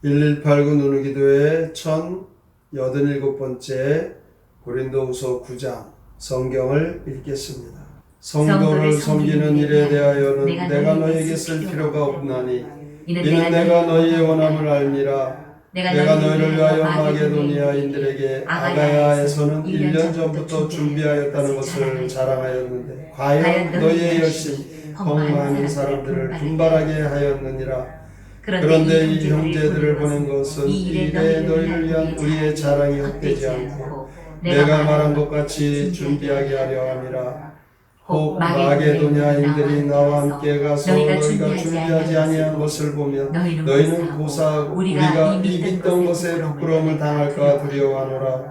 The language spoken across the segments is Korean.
1189 누누기도의 1087번째 고린도후서 9장 성경을 읽겠습니다. 성도를 섬기는 일에 대하여는 내가 너에게 쓸 필요가 없나니 이는 내가 너희의 원함을 알미라. 내가 너희를 위하여 마게도니아인들에게 아가야에서는 1년 전부터 준비하였다는 것을 자랑하였는데 과연 너희의 열심 더 많은 사람들을 분발하게 하였느니라. 그런데 이 형제들을 보낸 것은 이 일에 너희를 위한 우리의 자랑이 헛되지 않고 내가 말한 것 같이 준비하게 하려 함이라. 혹 마게도냐인들이 나와 함께 가서 너희가 준비하지 아니한 것을 보면 너희는 고사하고 우리가 입있던 것에 부끄러움을 당할까 두려워하노라.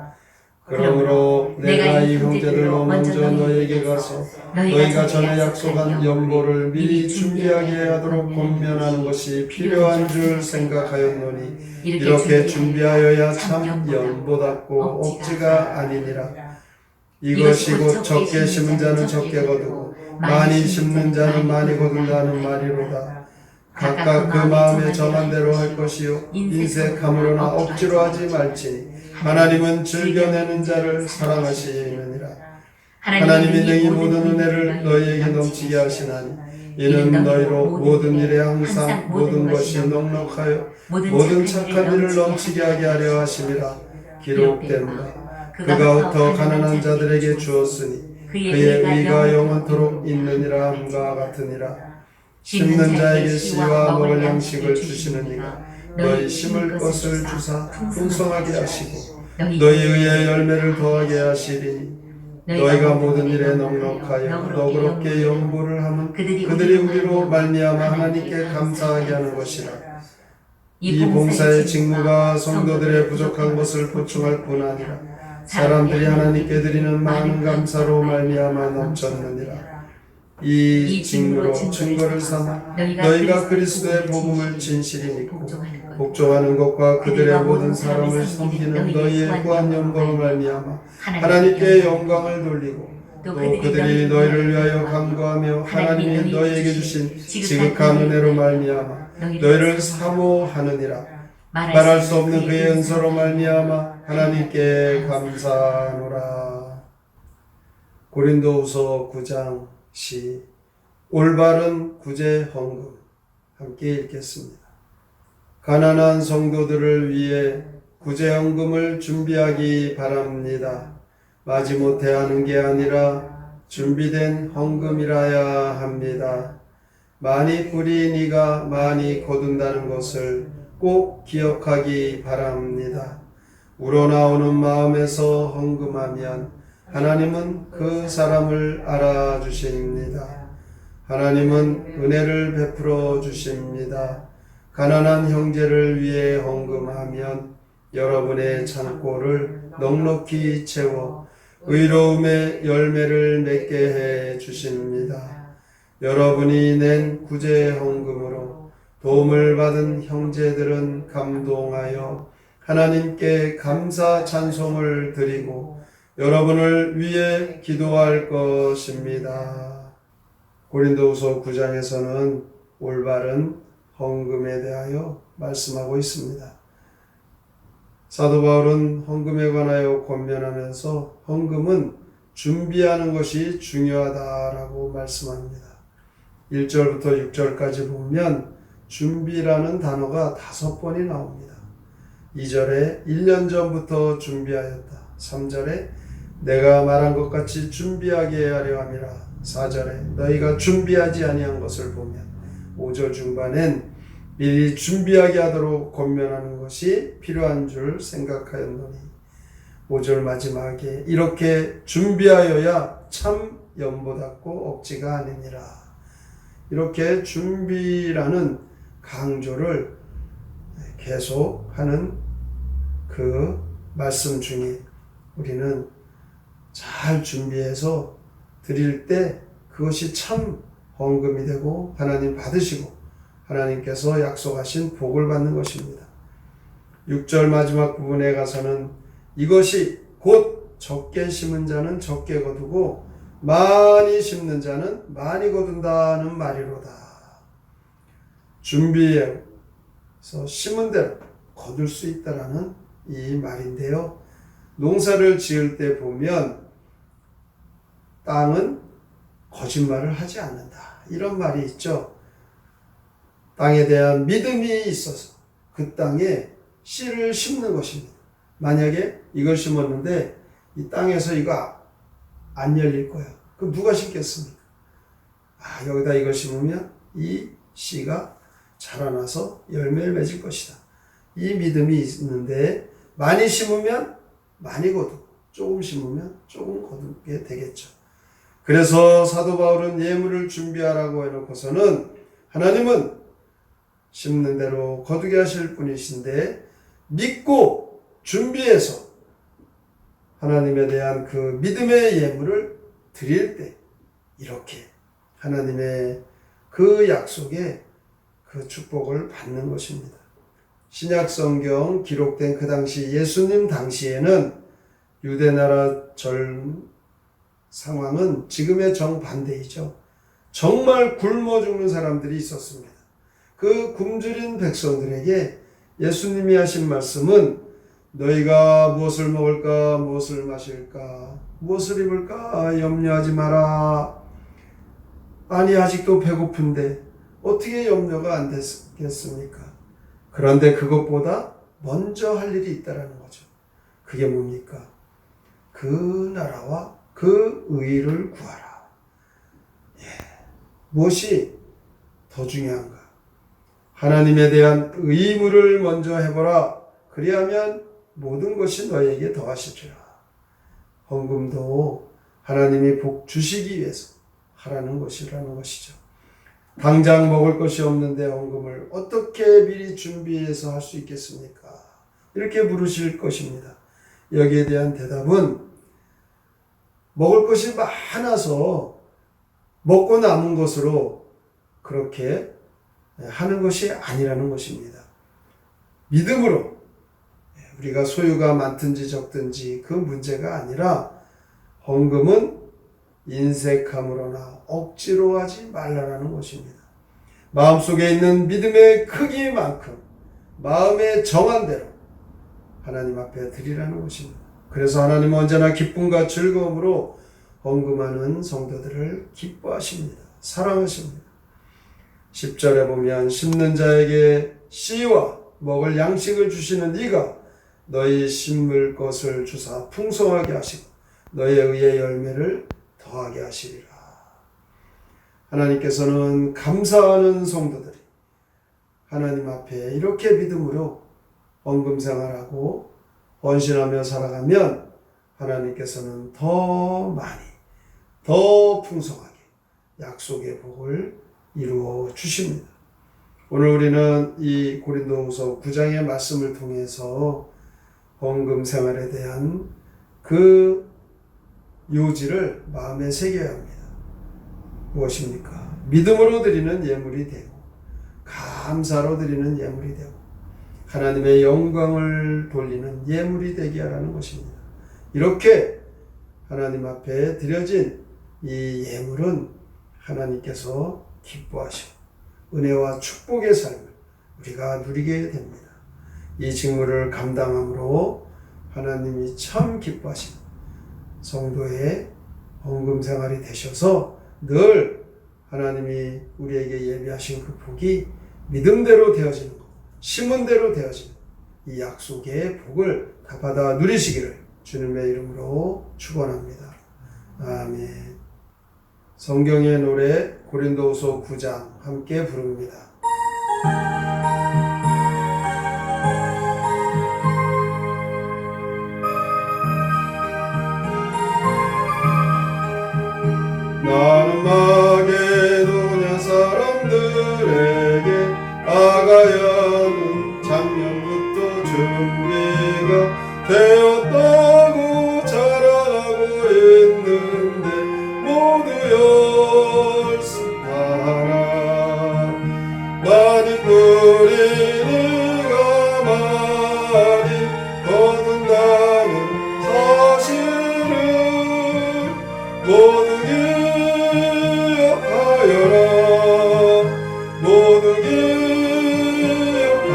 그러므로 내가 이 형제들로 먼저 너희에게 가서 너희가 전에 약속한 연보를 미리 준비하게 하도록 권면하는 것이 필요한 줄 생각하였노니 이렇게 준비하여야 참 연보답고 억지가 아니니라. 이것이 곧 적게 심은 자는 적게 거두고 많이 심는 자는 많이 거둔다는 말이로다. 각각 그 마음에 정한 대로 할 것이요 인색함으로나 억지로 하지 말지니 하나님은 즐겨내는 자를 사랑하시느니라. 하나님이 능히 모든 은혜를 너희에게 넘치게 하시나니 이는 너희로 모든 일에 항상 모든 것이 넉넉하여 모든 착한 일을 넘치게 하게 하려 하심이라. 기록된다. 그가 더 가난한 자들에게 주었으니 그의 의가 영원토록 있느니라 함과 같으니라. 심는 자에게 씨와 먹을 양식을 주시는 이가 너희 심을 것을 주사 풍성하게 하시고 너희 의의 열매를 더하게 하시리니 너희가 모든 일에 넉넉하여 너그럽게 연보를 하면 그들이 우리로 말미암아 하나님께 감사하게 하는 것이라. 이 봉사의 직무가 성도들의 부족한 것을 보충할 뿐 아니라 사람들이 하나님께 드리는 많은 감사로 말미암아 넘쳤느니라. 이 직무로 증거를 삼아 너희가 그리스도의 복음을 진실히 믿고 복종하는 것과 그들의 모든 사람을 섬기는 너희의 구한 연보로 말미암아 하나님께 영광을 돌리고 또 그들이 너희를 위하여 간구하며 하나님이 너희에게 주신 지극한 은혜로 말미암아 너희를 사모하느니라. 말할 수 없는 그의 은서로 말미암아 하나님께 감사하노라. 고린도후서 9장 시 올바른 구제 헌금 함께 읽겠습니다. 가난한 성도들을 위해 구제 헌금을 준비하기 바랍니다. 마지못해 하는 게 아니라 준비된 헌금이라야 합니다. 많이 뿌린 이가 많이 거둔다는 것을 꼭 기억하기 바랍니다. 우러나오는 마음에서 헌금하면 하나님은 그 사람을 알아주십니다. 하나님은 은혜를 베풀어 주십니다. 가난한 형제를 위해 헌금하면 여러분의 창고를 넉넉히 채워 의로움의 열매를 맺게 해 주십니다. 여러분이 낸 구제 헌금으로 도움을 받은 형제들은 감동하여 하나님께 감사 찬송을 드리고 여러분을 위해 기도할 것입니다. 고린도후서 9장에서는 올바른 헌금에 대하여 말씀하고 있습니다. 사도 바울은 헌금에 관하여 권면하면서 헌금은 준비하는 것이 중요하다라고 말씀합니다. 1절부터 6절까지 보면 준비라는 단어가 5번이 나옵니다. 2절에 1년 전부터 준비하였다. 3절에 내가 말한 것 같이 준비하게 하려 함이라. 4절에 너희가 준비하지 아니한 것을 보면 5절 중반엔 미리 준비하게 하도록 권면하는 것이 필요한 줄 생각하였노니 5절 마지막에 이렇게 준비하여야 참 연보답고 억지가 아니니라. 이렇게 준비라는 강조를 계속하는 그 말씀 중에 우리는 잘 준비해서 드릴 때 그것이 참 헌금이 되고 하나님 받으시고 하나님께서 약속하신 복을 받는 것입니다. 6절 마지막 부분에 가서는 이것이 곧 적게 심은 자는 적게 거두고 많이 심는 자는 많이 거둔다는 말이로다. 준비해서 심은 대로 거둘 수 있다라는 이 말인데요. 농사를 지을 때 보면 땅은 거짓말을 하지 않는다, 이런 말이 있죠. 땅에 대한 믿음이 있어서 그 땅에 씨를 심는 것입니다. 만약에 이걸 심었는데 이 땅에서 이거 안 열릴 거야. 그럼 누가 심겠습니까? 여기다 이걸 심으면 이 씨가 자라나서 열매를 맺을 것이다. 이 믿음이 있는데 많이 심으면 많이 거두고 조금 심으면 조금 거두게 되겠죠. 그래서 사도 바울은 예물을 준비하라고 해놓고서는 하나님은 심는 대로 거두게 하실 분이신데 믿고 준비해서 하나님에 대한 그 믿음의 예물을 드릴 때 이렇게 하나님의 그 약속에 그 축복을 받는 것입니다. 신약 성경 기록된 그 당시 예수님 당시에는 유대나라 절 상황은 지금의 정반대이죠. 정말 굶어 죽는 사람들이 있었습니다. 그 굶주린 백성들에게 예수님이 하신 말씀은 너희가 무엇을 먹을까, 무엇을 마실까, 무엇을 입을까 염려하지 마라. 아니 아직도 배고픈데 어떻게 염려가 안 됐겠습니까? 그런데 그것보다 먼저 할 일이 있다라는 거죠. 그게 뭡니까? 그 나라와 그 의를 구하라. 무엇이 더 중요한가? 하나님에 대한 의무를 먼저 해보라. 그리하면 모든 것이 너에게 더하시리라. 헌금도 하나님이 복 주시기 위해서 하라는 것이라는 것이죠. 당장 먹을 것이 없는데 헌금을 어떻게 미리 준비해서 할 수 있겠습니까? 이렇게 물으실 것입니다. 여기에 대한 대답은 먹을 것이 많아서 먹고 남은 것으로 그렇게 하는 것이 아니라는 것입니다. 믿음으로 우리가 소유가 많든지 적든지 그 문제가 아니라 헌금은 인색함으로나 억지로 하지 말라라는 것입니다. 마음속에 있는 믿음의 크기만큼 마음에 정한 대로 하나님 앞에 드리라는 것입니다. 그래서 하나님은 언제나 기쁨과 즐거움으로 헌금하는 성도들을 기뻐하십니다. 사랑하십니다. 10절에 보면 심는 자에게 씨와 먹을 양식을 주시는 이가 너희 심을 것을 주사 풍성하게 하시고 너희의 의의 열매를 더하게 하시리라. 하나님께서는 감사하는 성도들이 하나님 앞에 이렇게 믿음으로 헌금 생활하고 헌신하며 살아가면 하나님께서는 더 많이 더 풍성하게 약속의 복을 이루어 주십니다. 오늘 우리는 이 고린도후서 9장의 말씀을 통해서 헌금 생활에 대한 그 요지를 마음에 새겨야 합니다. 무엇입니까? 믿음으로 드리는 예물이 되고 감사로 드리는 예물이 되고 하나님의 영광을 돌리는 예물이 되게 하라는 것입니다. 이렇게 하나님 앞에 드려진 이 예물은 하나님께서 기뻐하시고 은혜와 축복의 삶을 우리가 누리게 됩니다. 이 직무를 감당함으로 하나님이 참 기뻐하시는 성도의 헌금 생활이 되셔서 늘 하나님이 우리에게 예비하신 그 복이 믿음대로 되어지는 것, 심은 대로 되어지는 이 약속의 복을 다 받아 누리시기를 주님의 이름으로 축원합니다. 아멘. 성경의 노래 고린도후서 9장 함께 부릅니다. 나는 마게도냐 사람들에게 아가야는 작년부터 준비가 되었다고 자랑하고 있는데 모두 열심하라. 많이 뿌리니가 많이 거둔다는 사실을 모두 기억하여라. 모두 기억하여라.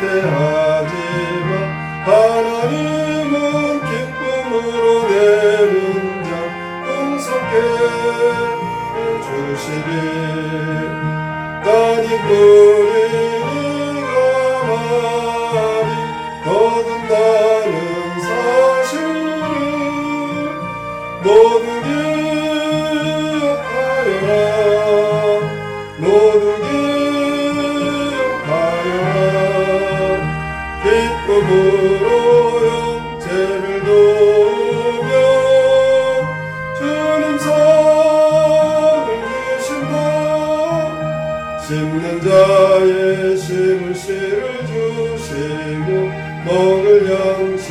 후퇴하지마. 하나님은 기쁨으로 내 문장 풍성케 해주시리. 따님 뿌리가 많이 거둔다는 사실을 모두 기억하여라. 모두 기억하여라. 기쁨으로 형제를 도우며 주님 상을 주신다. 심는 자의 심을 씨를 주시고 먹을 양식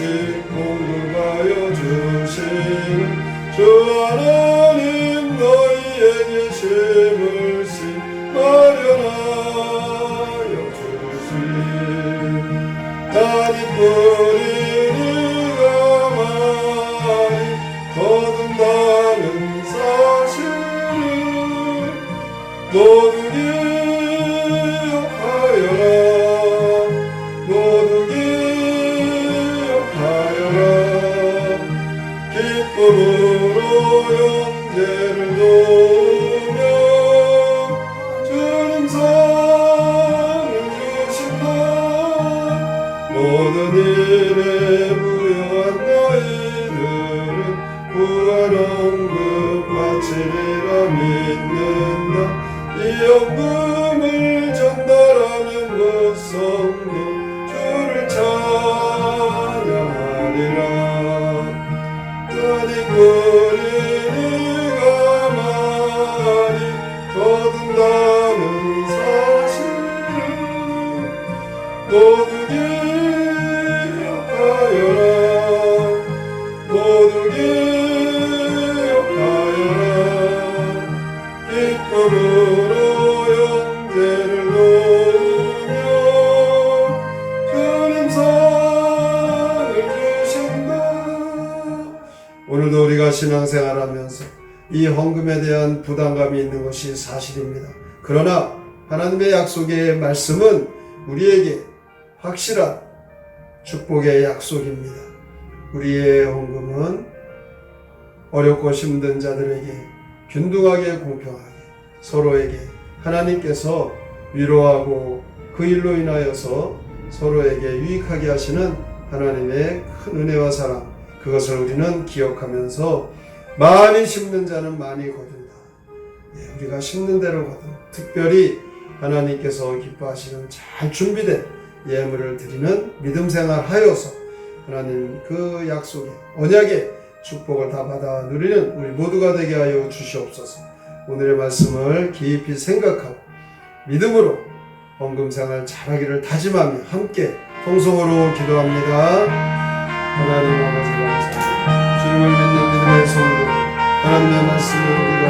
공급하여 주시는 주 하나님 너희에게 심을 씨 마련하여 주시니. 따님 뿌리가 많이 거둔다는 사실을 모두 기억하여라. 모두 기억하여라. 기쁨으로 형제를 도우며 주님 상을 주신다. 모든 일에 부여한 너희들은 부활 헌금 바치리라 믿는다. 이 헌금을 전달하는 무성도 주를 찬양하리라. 따님 뿌리가 많이 거둔다는 사실을 모두 기억하여라. 모두 기억하여라. 기쁨으로 형제를 도우며 주님 상을 주신다. 오늘도 우리가 신앙생활하면서 이 헌금에 대한 부담감이 있는 것이 사실입니다. 그러나 하나님의 약속의 말씀은 우리에게 확실한 축복의 약속입니다. 우리의 헌금은 어렵고 힘든 자들에게 균등하게 공평하게 서로에게 하나님께서 위로하고 그 일로 인하여서 서로에게 유익하게 하시는 하나님의 큰 은혜와 사랑, 그것을 우리는 기억하면서 많이 심는 자는 많이 거둔다. 우리가 심는 대로 거둔, 특별히 하나님께서 기뻐하시는 잘 준비된 예물을 드리는 믿음 생활 하여서 하나님 그 약속의 언약의 축복을 다 받아 누리는 우리 모두가 되게 하여 주시옵소서. 오늘의 말씀을 깊이 생각하고 믿음으로 헌금 생활 잘하기를 다짐하며 함께 통성으로 기도합니다. 하나님 아버지 감사합니다. 주님을 믿는 믿음의 성도, 하나님의 말씀을 우리가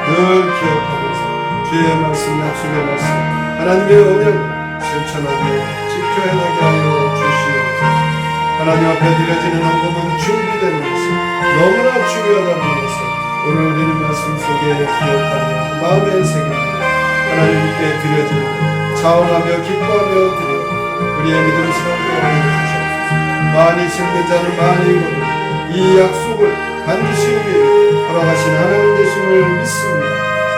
늘 기억하면서 주의 말씀, 약속의 말씀, 하나님의 언약을 실천하며 지켜야 하게 하여 주시옵소서. 하나님 앞에 드려지는 헌금은 준비된 것이 너무나 중요하다는 것을 오늘 우리는 말씀 속에 기억하며 마음에 새깁니다. 하나님께 드려지는 자원하며 기뻐하며 드리고 우리의 믿음 생활도 하여 주시옵소서. 많이 심는 자는 많이 거두고 이 약속을 반드시 우리에게 허락하신 하나님 되심을 믿습니다.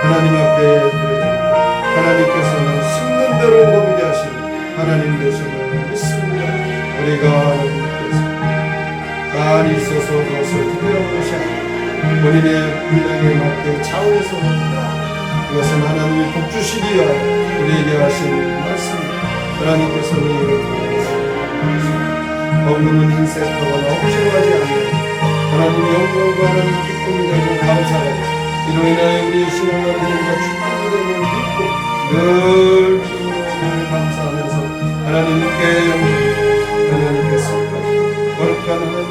하나님 앞에 드려집니다. 하나님께서는 심는 대로 거두게 하시는 하나님 되심을 믿습니다. 우리가 하나님께서 많이 있어서 그것을 투명한 것이 아니라 본인의 분량에 맞게 차원에서 거두다. 그것은 하나님이 복주시기 위하여 우리에게 하신 말씀입니다. 하나님께서는 이를 통하였습니다. 헌금은 인색하거나 억지로하지 않는 하나님 영광과 하나님 기쁨이 되고 감사하여 이로 인하여 우리의 신앙과 믿음과 축복이 되고 믿고 늘 기도하며 감사하면서 하나님께 영광, 하나님께 성과 거룩한 하나님